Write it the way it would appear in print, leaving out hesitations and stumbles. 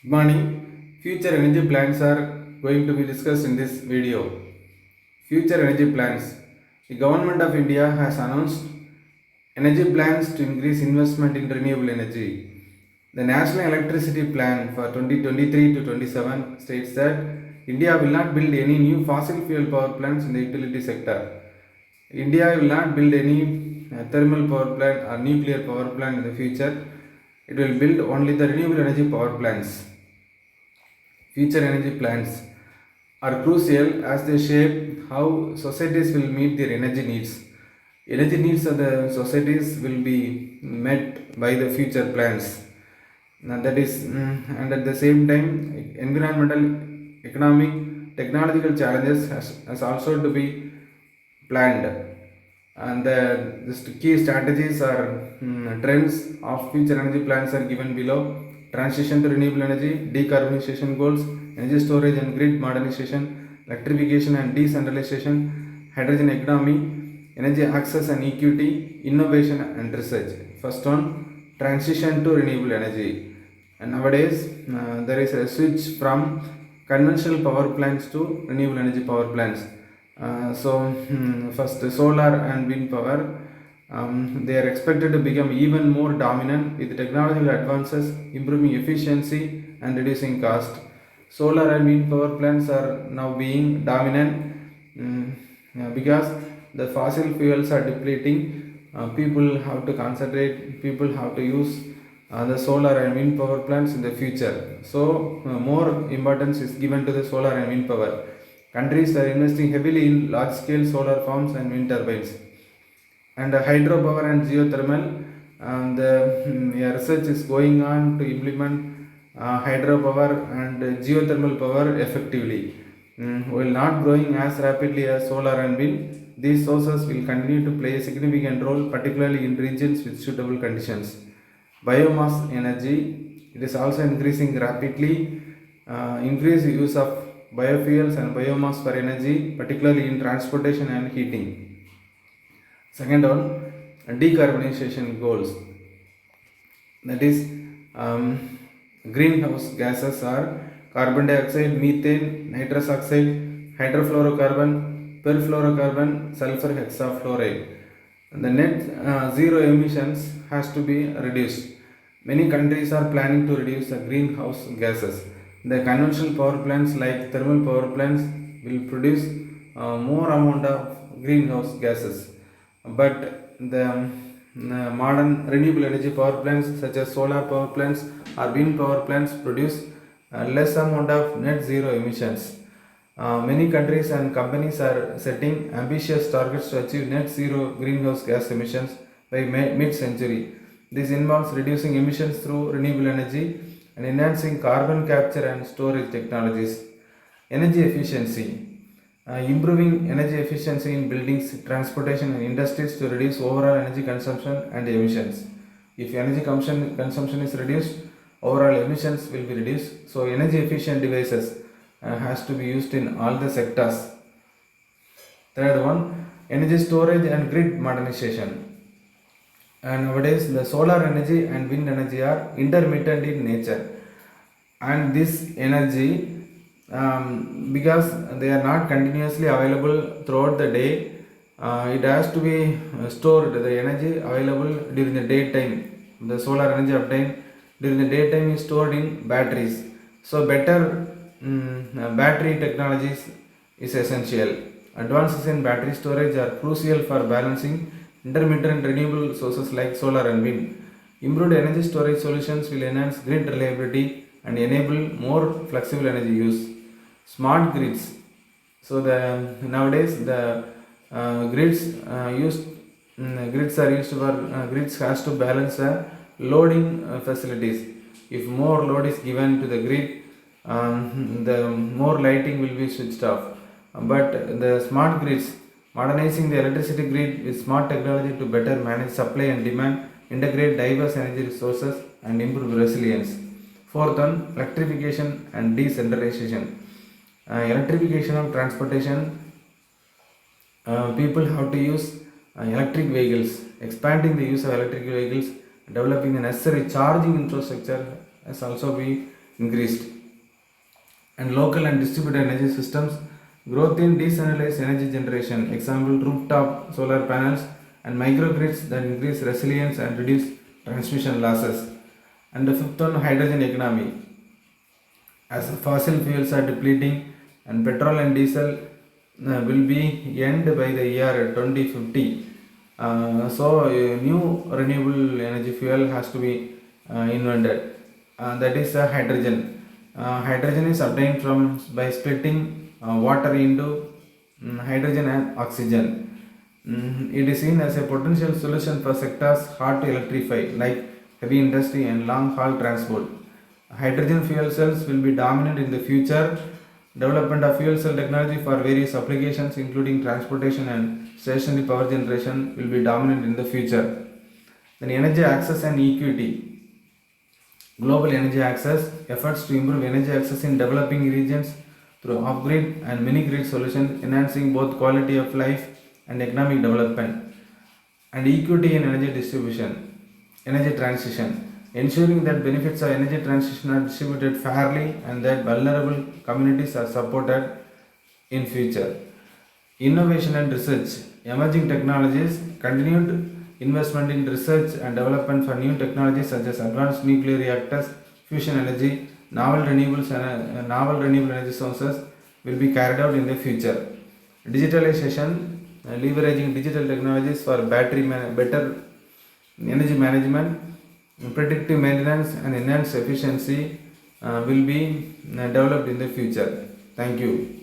Good morning. Future energy plans are going to be discussed in this video. Future energy plans. The government of India has announced energy plans to increase investment in renewable energy. The National Electricity Plan for 2023 to 27 states that India will not build any new fossil fuel power plants in the utility sector. India will not build any thermal power plant or nuclear power plant in the future. It will build only the renewable energy power plants. Future energy plans are crucial as they shape how societies will meet their energy needs. Energy needs of the societies will be met by the future plans. Now that is, and at the same time, environmental, economic, technological challenges has also to be planned. And the key strategies or trends of future energy plans are given below. Transition to renewable energy, decarbonization goals, energy storage and grid modernization, electrification and decentralization, hydrogen economy, energy access and equity, innovation and research. First one, transition to renewable energy. And nowadays, there is a switch from conventional power plants to renewable energy power plants. First, solar and wind power. They are expected to become even more dominant with technological advances, improving efficiency and reducing cost. Solar and wind power plants are now being dominant because the fossil fuels are depleting. People have to concentrate, people have to use the solar and wind power plants in the future. So, more importance is given to the solar and wind power. Countries are investing heavily in large scale solar farms and wind turbines. And hydropower and geothermal, the research is going on to implement hydropower and geothermal power effectively. While not growing as rapidly as solar and wind, these sources will continue to play a significant role, particularly in regions with suitable conditions. Biomass energy, it is also increasing rapidly. Increased use of biofuels and biomass for energy, particularly in transportation and heating. Second one, decarbonization goals. That is, greenhouse gases are carbon dioxide, methane, nitrous oxide, hydrofluorocarbon, perfluorocarbon, sulfur hexafluoride. The net zero emissions has to be reduced. Many countries are planning to reduce the greenhouse gases. The conventional power plants like thermal power plants will produce more amount of greenhouse gases, but the modern renewable energy power plants such as solar power plants or wind power plants produce less amount of net zero emissions. Many countries and companies are setting ambitious targets to achieve net zero greenhouse gas emissions by mid century. This involves reducing emissions through renewable energy and enhancing carbon capture and storage technologies. Energy efficiency. Improving energy efficiency in buildings, transportation, and industries to reduce overall energy consumption and emissions. If energy consumption is reduced, overall emissions will be reduced. So, energy efficient devices has to be used in all the sectors. Third one, energy storage and grid modernization. And nowadays, the solar energy and wind energy are intermittent in nature, and this energy, because they are not continuously available throughout the day, it has to be stored. The energy available during the daytime, the solar energy obtained during the daytime is stored in batteries. So, better battery technologies is essential. Advances in battery storage are crucial for balancing intermittent renewable sources like solar and wind. Improved energy storage solutions will enhance grid reliability and enable more flexible energy use. Smart grids. So the nowadays the grids used grids are used for grids has to balance loading facilities. If more load is given to the grid, the more lighting will be switched off. But the smart grids, modernizing the electricity grid with smart technology to better manage supply and demand, integrate diverse energy resources, and improve resilience. Fourth one, electrification and decentralization. Electrification of transportation, people have to use electric vehicles. Expanding the use of electric vehicles, developing the necessary charging infrastructure has also been increased. And local and distributed energy systems, growth in decentralized energy generation, example rooftop solar panels and microgrids that increase resilience and reduce transmission losses. And the fifth one, hydrogen economy, as fossil fuels are depleting and petrol and diesel will be end by the year 2050. So a new renewable energy fuel has to be invented, that is hydrogen. Hydrogen is obtained from by splitting water into hydrogen and oxygen. It is seen as a potential solution for sectors hard to electrify like heavy industry and long haul transport. Hydrogen fuel cells will be dominant in the future. Development of fuel cell technology for various applications including transportation and stationary power generation will be dominant in the future. Then energy access and equity. Global energy access, efforts to improve energy access in developing regions through off-grid and mini-grid solutions, enhancing both quality of life and economic development. And equity in energy distribution, energy transition, ensuring that benefits of energy transition are distributed fairly and that vulnerable communities are supported in future. Innovation and research, emerging technologies, continued investment in research and development for new technologies such as advanced nuclear reactors, fusion energy, novel renewable energy sources will be carried out in the future. Digitalization, leveraging digital technologies for better energy management, predictive maintenance and enhanced efficiency will be developed in the future. Thank you.